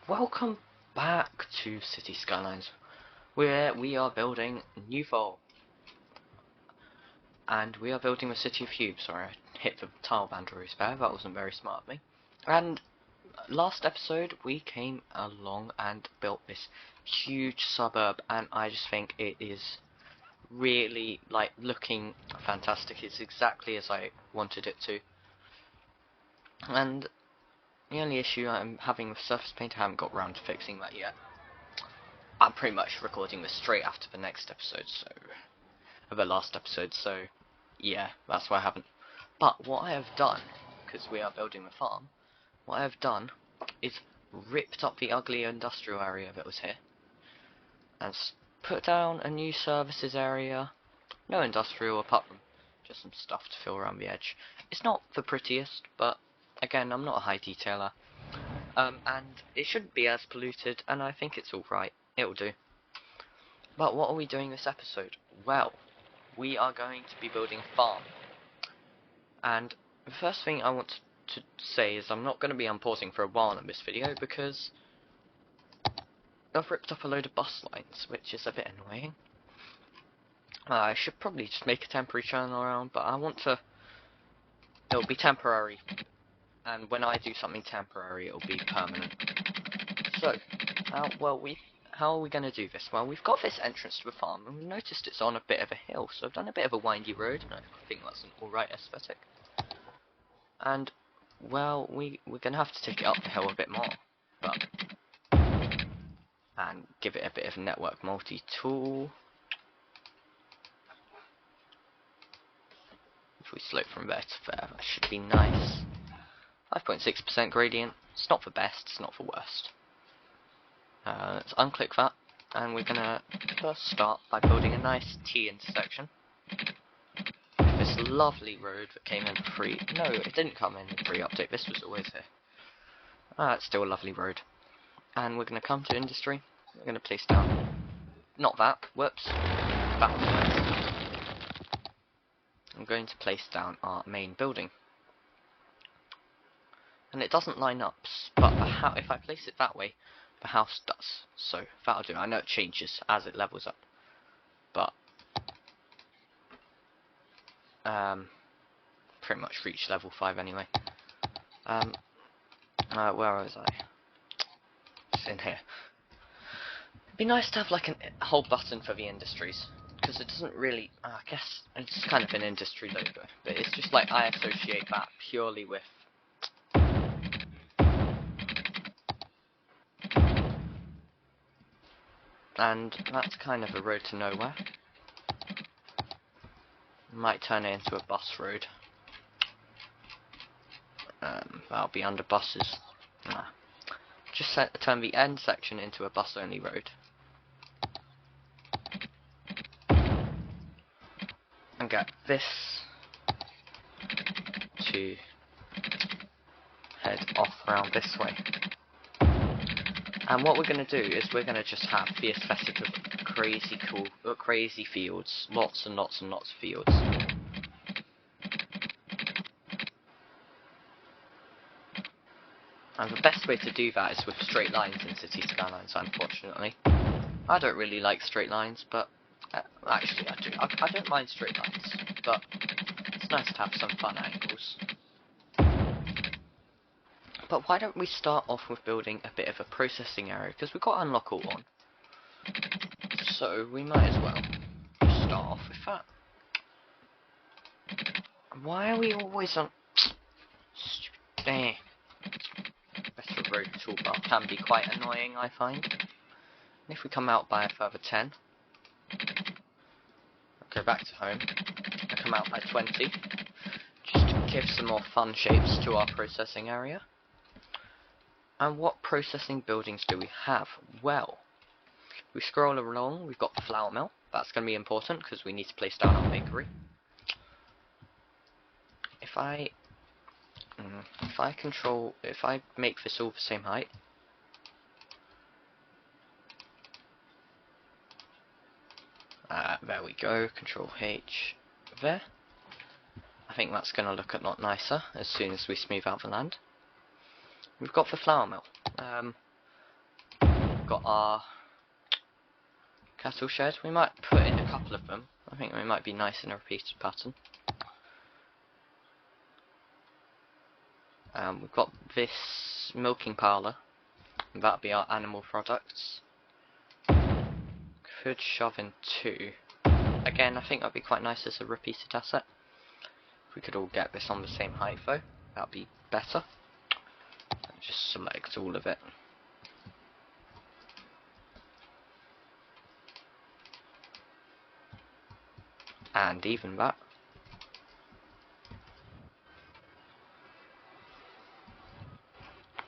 welcome back to City Skylines, where we are building Newfolle. And we are building the city of Hube. Sorry, I hit the tile boundaries there, that wasn't very smart of me. And last episode we came along and built this huge suburb, and I just think it is really looking fantastic. It's exactly as I wanted it to. And the only issue I'm having with surface paint, I haven't got around to fixing that yet. I'm pretty much recording this straight after the next episode, the last episode, so yeah, that's why I haven't. But what I have done, because we are building the farm, what I have done is ripped up the ugly industrial area that was here, and put down a new services area. No industrial apart from just some stuff to fill around the edge. It's not the prettiest, but again, I'm not a high detailer. And it shouldn't be as polluted, and I think it's alright. It'll do. But what are we doing this episode? Well, we are going to be building a farm. And the first thing I want to say is I'm not going to be unpausing for a while in this video because I've ripped up a load of bus lines, which is a bit annoying. I should probably just make a temporary channel around, but I want to... It'll be temporary. And when I do something temporary, it'll be permanent. So, how are we going to do this? Well, we've got this entrance to the farm, and we've noticed it's on a bit of a hill, so I've done a bit of a windy road, and I think that's an alright aesthetic. And, well, we're going to have to take it up the hill a bit more, and give it a bit of network multi-tool. If we slope from there to there, that should be nice. 5.6% gradient. It's not the best, it's not the worst. Let's unclick that, and we're gonna first start by building a nice T intersection. This lovely road that came in for free. No, it didn't come in free update, this was always here. It's still a lovely road. And we're gonna come to industry. We're gonna place down, not that, whoops, that one. I'm going to place down our main building. And it doesn't line up, but if I place it that way, the house does. So that'll do. I know it changes as it levels up, but pretty much reached level 5 anyway. Where was I? It's in here. It'd be nice to have like a whole button for the industries, because it doesn't really, I guess it's kind of an industry logo, but it's just like I associate that purely with and that's kind of a road to nowhere. Might turn it into a bus road. That'll be under buses. Just turn the end section into a bus only road. And get this to head off around this way. And what we're going to do is we're going to just have the aesthetic of crazy cool, crazy fields. Lots and lots and lots of fields. And the best way to do that is with straight lines in City Skylines, unfortunately. I don't really like straight lines, but... actually, I do. I don't mind straight lines, but it's nice to have some fun angles. But why don't we start off with building a bit of a processing area, because we've got unlock all on. So we might as well start off with that. Why are we always on... Stupid. Better road toolbar can be quite annoying, I find. And if we come out by a further 10, go back to home, and come out by 20, just to give some more fun shapes to our processing area. And what processing buildings do we have? Well, we scroll along, we've got the flour mill. That's going to be important because we need to place down our bakery. If I make this all the same height, there we go, Control H there. I think that's going to look a lot nicer as soon as we smooth out the land. We've got the flour mill. we've got our cattle shed. We might put in a couple of them. I think they might be nice in a repeated pattern. We've got this milking parlour. That'll be our animal products. Could shove in 2. Again, I think that'd be quite nice as a repeated asset. If we could all get this on the same height though, that'd be better. Just select all of it. And even that.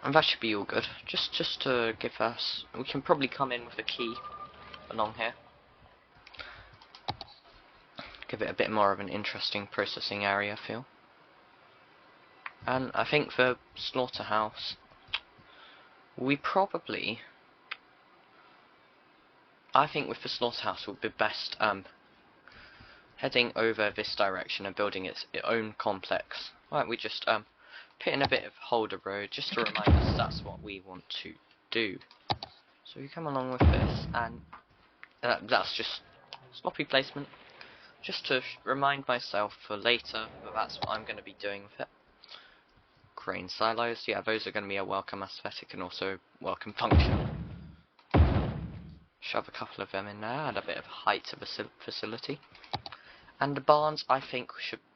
And that should be all good. Just to give us, we can probably come in with a key along here. Give it a bit more of an interesting processing area feel. And I think the slaughterhouse, I think with the slaughterhouse it would be best heading over this direction and building its own complex. Right, we just put in a bit of holder road just to remind us that's what we want to do. So we come along with this, and that's just sloppy placement, just to remind myself for later that that's what I'm going to be doing with it. Grain silos, yeah, those are going to be a welcome aesthetic and also welcome function. Shove a couple of them in there, add a bit of height to the facility. And the barns, I think,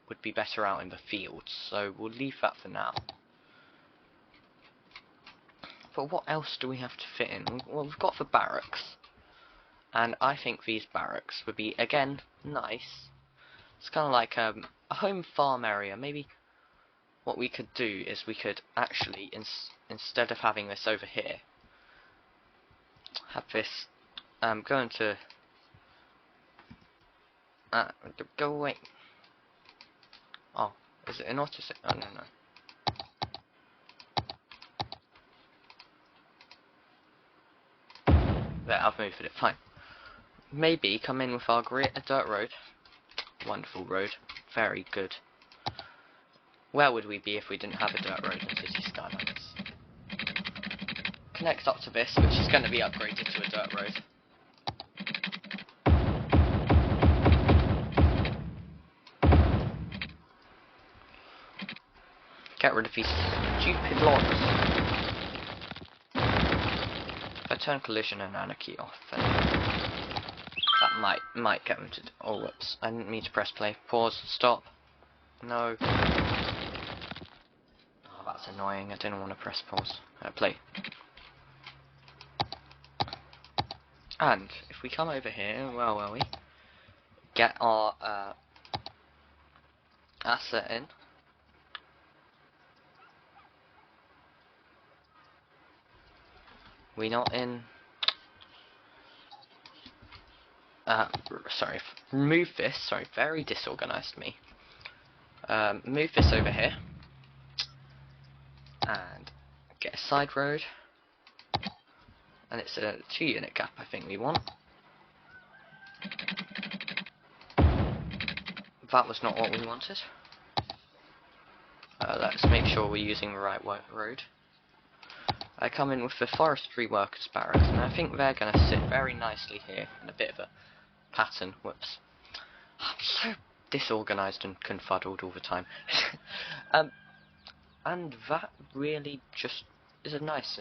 would be better out in the fields, so we'll leave that for now. But what else do we have to fit in? Well, we've got the barracks, and I think these barracks would be, again, nice. It's kind of like a home farm area. Maybe what we could do is we could actually, instead of having this over here, have this go into... go away. Oh, is it an auto? Oh, no. There, I've moved it. Fine. Maybe come in with our dirt road. Wonderful road. Very good. Where would we be if we didn't have a dirt road in City Skylines? Connect up to this, which is going to be upgraded to a dirt road. Get rid of these stupid logs. If I turn collision and anarchy off, then that might get them to... Oh, whoops. I didn't mean to press play. Pause. Stop. No. Oh, that's annoying. I didn't want to press pause. Play. And if we come over here, where were we? Get our asset in. We not in... sorry, move this, sorry, very disorganised me. Move this over here. And get a side road. And it's a 2-unit gap I think we want. That was not what we wanted. Let's make sure we're using the right road. I come in with the forestry workers barracks, and I think they're going to sit very nicely here in a bit of a pattern. Whoops. I'm so disorganised and confuddled all the time. And that really just is a nice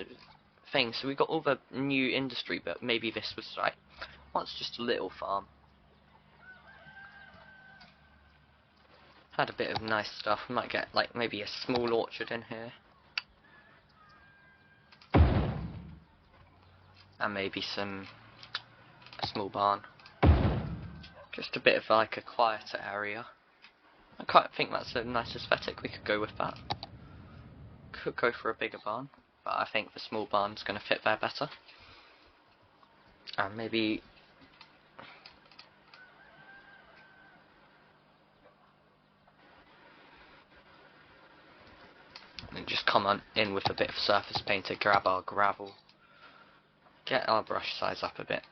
thing. So we got all the new industry, but maybe this was right. Well, it's just a little farm. Had a bit of nice stuff. We might get like maybe a small orchard in here. And maybe a small barn. Just a bit of like a quieter area. I quite think that's a nice aesthetic. We could go with that. Could go for a bigger barn, but I think the small barn's going to fit there better. And maybe... and just come on in with a bit of surface paint to grab our gravel. Get our brush size up a bit.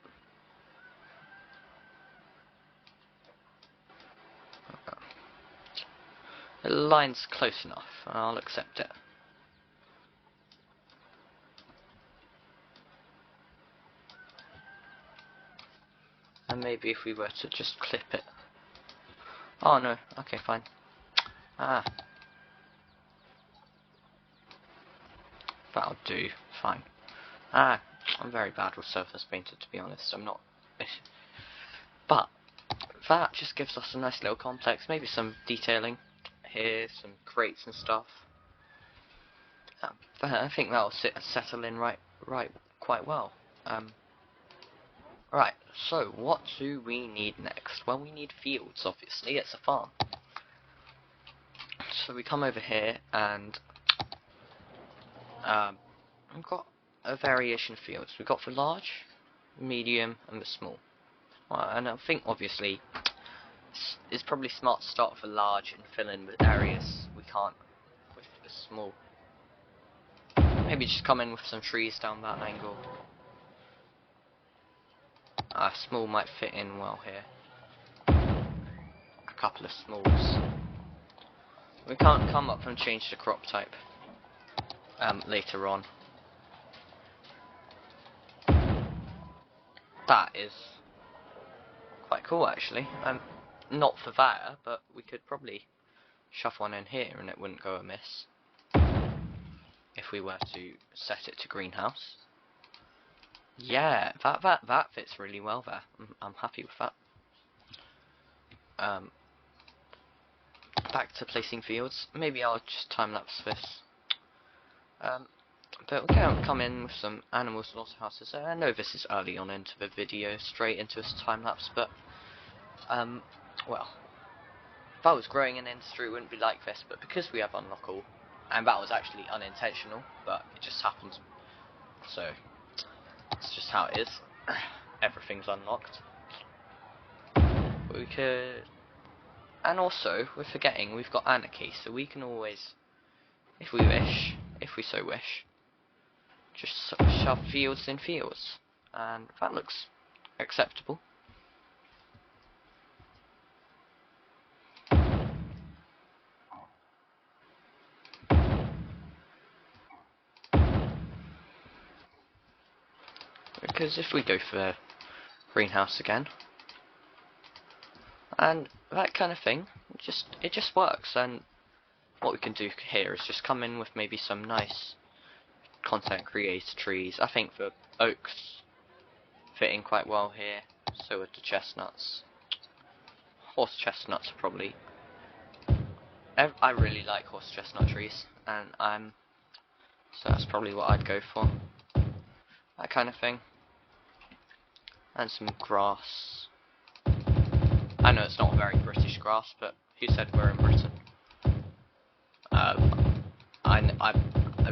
The line's close enough, I'll accept it. And maybe if we were to just clip it. Oh no, okay, fine. Ah. That'll do, fine. Ah, I'm very bad with surface painter, to be honest. I'm not. But that just gives us a nice little complex. Maybe some detailing here, some crates and stuff. I think that'll settle in right quite well. Right. So what do we need next? Well, we need fields. Obviously, it's a farm. So we come over here and we've got a variation of fields. We've got the large, medium, and the small. And I think obviously it's probably smart to start with the large and fill in with areas we can't with the small. Maybe just come in with some trees down that angle. Small might fit in well here. A couple of smalls. We can't come up and change the crop type later on. That is quite cool actually. Not for that, but we could probably shove one in here and it wouldn't go amiss. If we were to set it to greenhouse. Yeah, that fits really well there. I'm happy with that. Back to placing fields. Maybe I'll just time lapse this. But we're going to come in with some animal slaughterhouses. I know this is early on into the video, straight into a time lapse, but well, if I was growing an industry, it wouldn't be like this. But because we have unlock all, and that was actually unintentional, but it just happened. So it's just how it is. Everything's unlocked. We could, and also we're forgetting we've got anarchy, so we can always, if we wish, if we so wish, just shove fields in fields, and that looks acceptable. Because if we go for the greenhouse again, and that kind of thing, it just works. And what we can do here is just come in with maybe some nice content creator trees. I think the oaks fit in quite well here, so would the chestnuts. Horse chestnuts are probably. I really like horse chestnut trees, and so that's probably what I'd go for. That kind of thing. And some grass. I know it's not a very British grass, but who said we're in Britain? I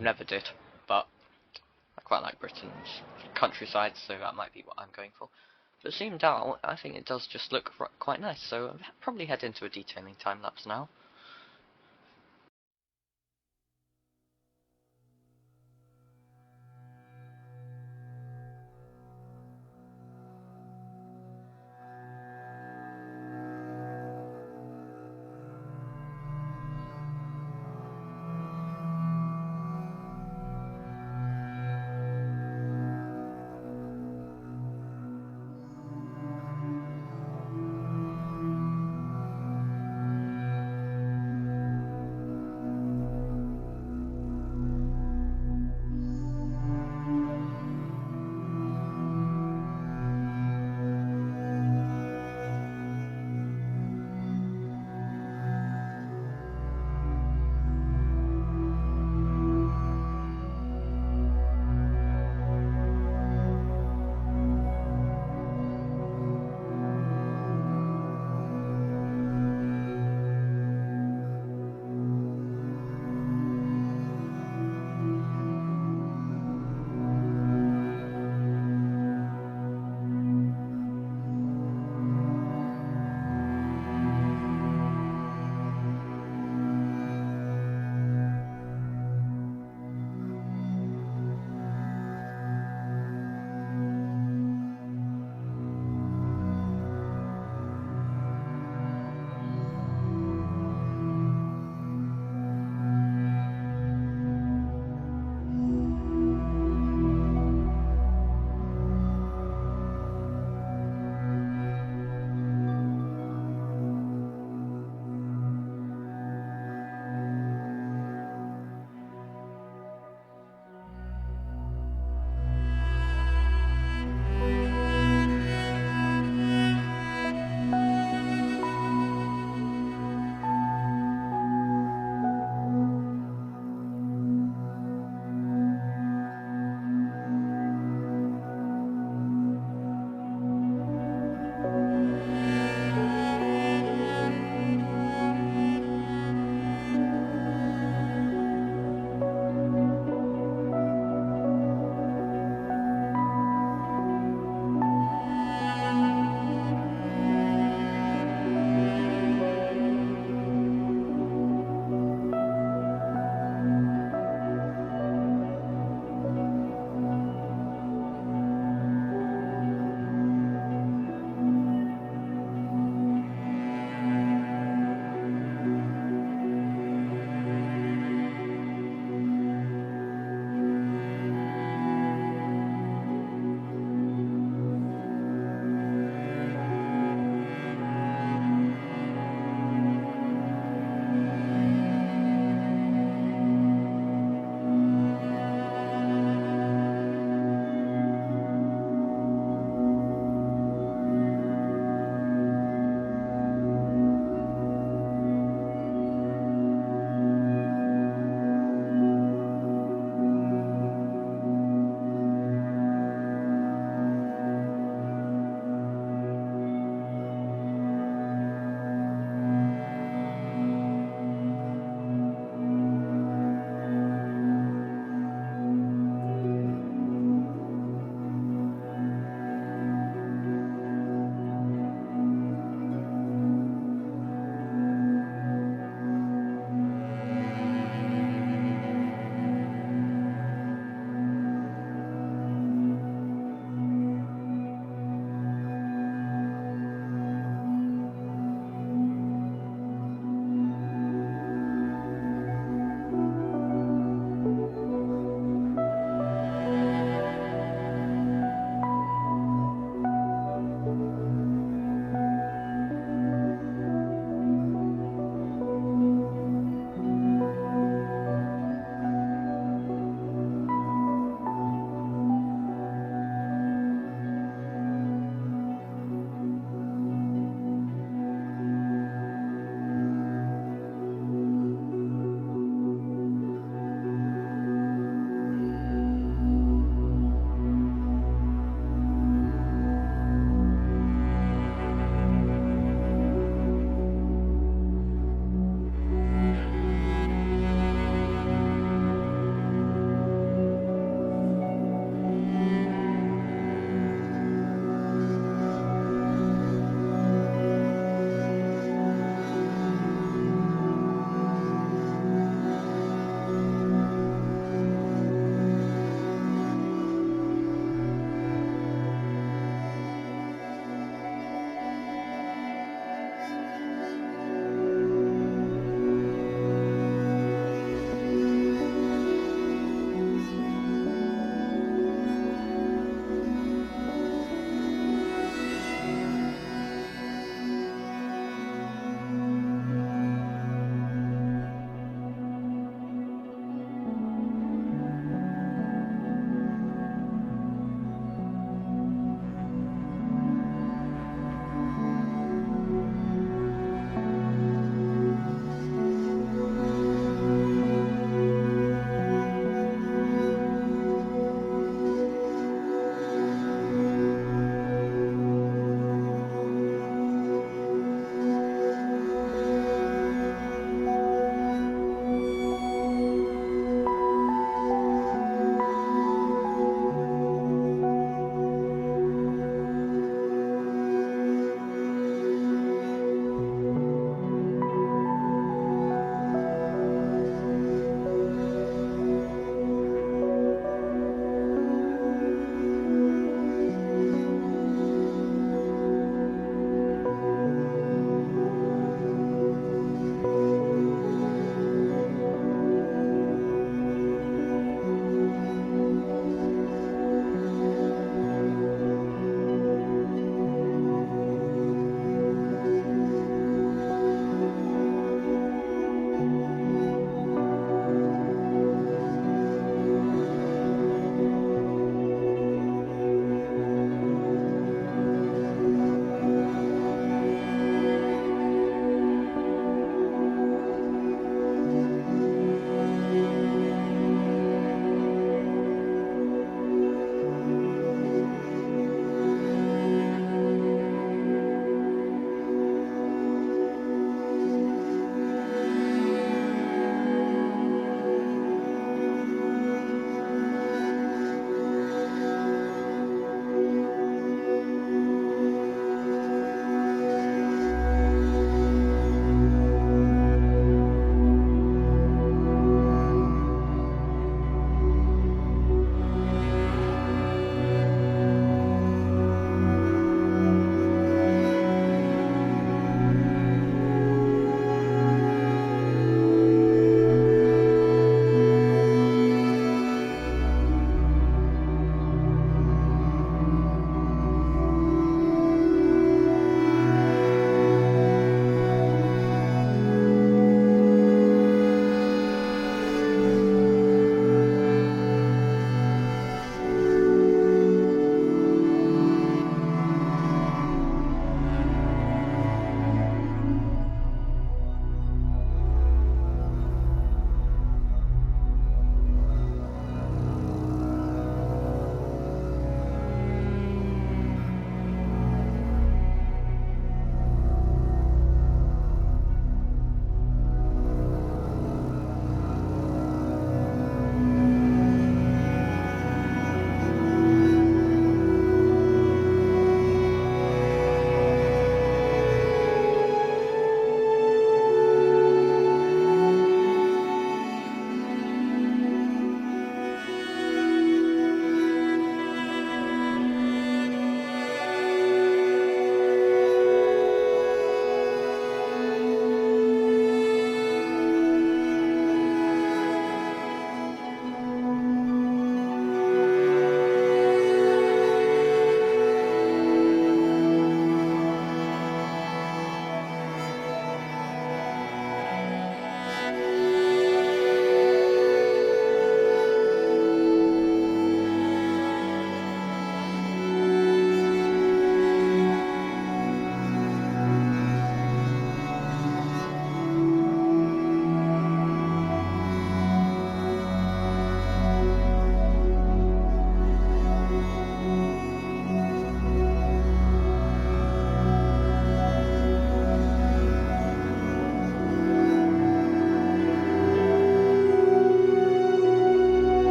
never did, but I quite like Britain's countryside, so that might be what I'm going for. But zoomed out, I think it does just look quite nice, so I'll probably head into a detailing time lapse now.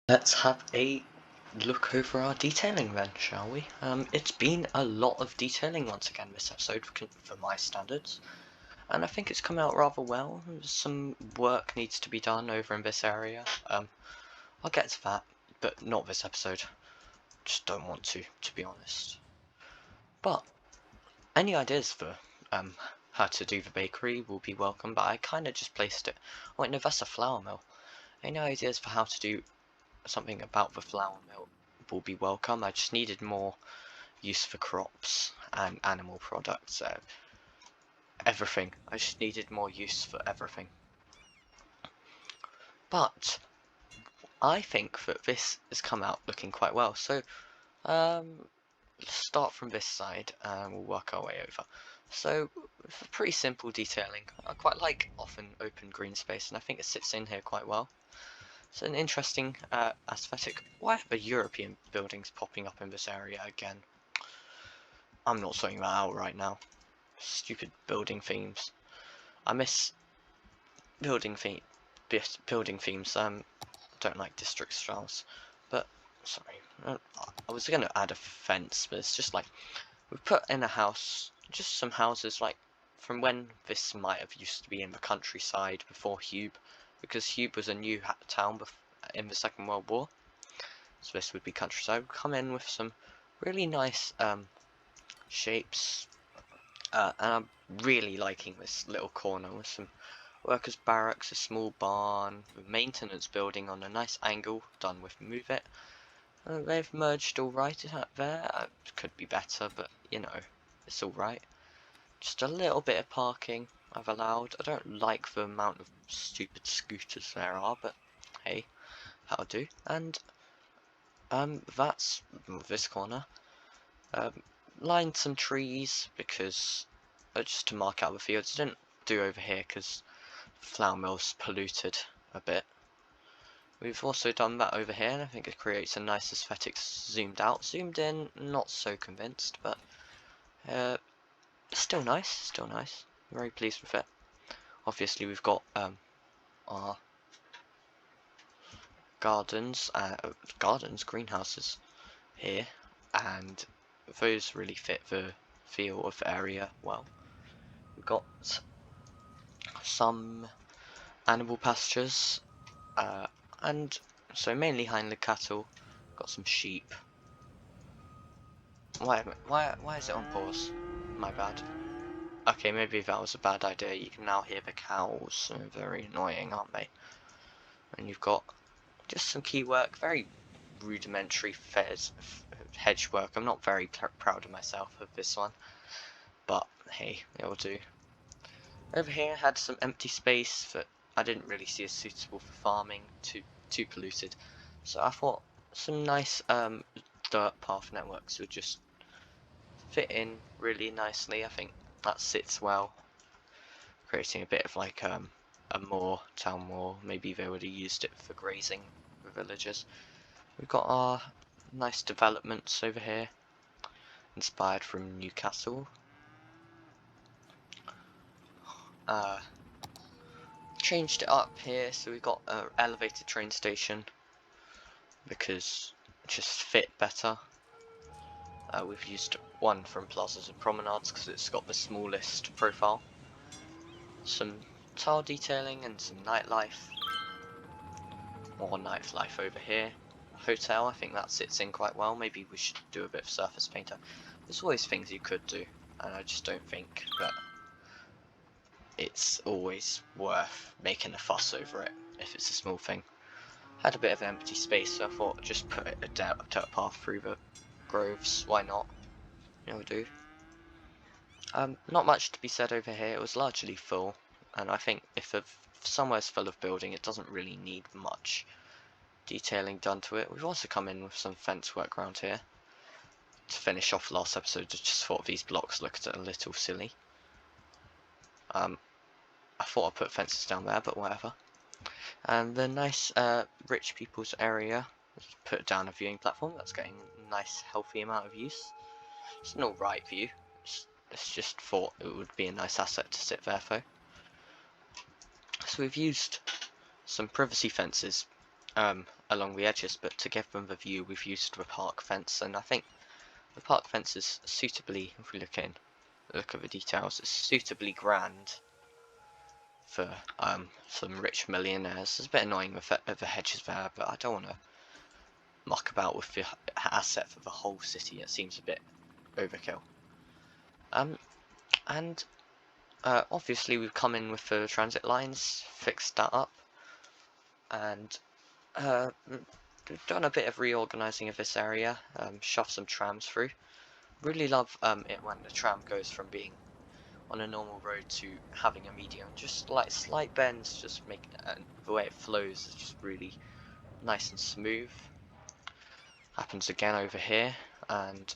Let's have a look over our detailing then, shall we? It's been a lot of detailing once again this episode for my standards, and I think it's come out rather well. Some work needs to be done over in this area. I'll get to that, but not this episode. Just don't want to be honest. But any ideas for how to do the bakery will be welcome, but I kind of just placed it. Oh wait, no, that's a flour mill. Any ideas for how to do something about the flour mill will be welcome. I just needed more use for crops and animal products. Everything. I just needed more use for everything. But I think that this has come out looking quite well. So let's start from this side and we'll work our way over. So pretty simple detailing. I quite like often open green space, and I think it sits in here quite well. It's an interesting aesthetic. Why are European buildings popping up in this area again? I'm not sorting that out right now. Stupid building themes. I miss building themes. Don't like district styles. But sorry, I was gonna add a fence, but it's just like we put in a house, just some houses like from when this might have used to be in the countryside before Hube, because Hube was a new town in the Second World War. So this would be countryside. We'll come in with some really nice shapes, and I'm really liking this little corner with some workers' barracks, a small barn, a maintenance building on a nice angle done with Move It. They've merged alright there. Could be better, but you know, it's alright. Just a little bit of parking I've allowed. I don't like the amount of stupid scooters there are, but hey, that'll do. And that's this corner. Lined some trees because just to mark out the fields. I didn't do over here because flour mill's polluted a bit. We've also done that over here, and I think it creates a nice aesthetic zoomed out. Zoomed in, not so convinced, but still nice, still nice. Very pleased with it. Obviously we've got our greenhouses here, and those really fit the feel of the area well. We've got some animal pastures, and so mainly Highland cattle. Got some sheep. Why is it on pause? My bad. Okay, maybe that was a bad idea. You can now hear the cows. They're very annoying, aren't they? And you've got just some key work, very rudimentary hedge work. I'm not very proud of myself of this one, but hey, it'll do. Over here I had some empty space that I didn't really see as suitable for farming, too polluted. So I thought some nice dirt path networks would just fit in really nicely. I think that sits well, creating a bit of like a town moor. Maybe they would have used it for grazing for villagers. We've got our nice developments over here, inspired from Newcastle. Changed it up here, so we've got an elevated train station because it just fit better. We've used one from plazas and promenades because it's got the smallest profile. Some tile detailing and some nightlife. More nightlife over here. Hotel, I think that sits in quite well. Maybe we should do a bit of surface painter. There's always things you could do, and I just don't think that it's always worth making a fuss over it if it's a small thing. Had a bit of empty space, so I thought I'd just put a dirt path through the groves. Why not? You know, do. Not much to be said over here. It was largely full, and I think if somewhere's full of building, it doesn't really need much detailing done to it. We've also come in with some fence work around here to finish off last episode. I just thought these blocks looked a little silly. I thought I'd put fences down there, but whatever. And the nice rich people's area, put down a viewing platform that's getting a nice healthy amount of use. It's an alright view. It's just thought it would be a nice asset to sit there for. So we've used some privacy fences along the edges, but to give them the view we've used the park fence, and I think the park fence is suitably, if we look at the details, it's suitably grand for some rich millionaires. It's a bit annoying with the hedges there, but I don't want to muck about with the asset for the whole city. It seems a bit overkill. And obviously we've come in with the transit lines, fixed that up, and we've done a bit of reorganising of this area, shoved some trams through. Really love it when the tram goes from being on a normal road to having a median, just like slight bends, just make the way it flows is just really nice and smooth. Happens again over here, and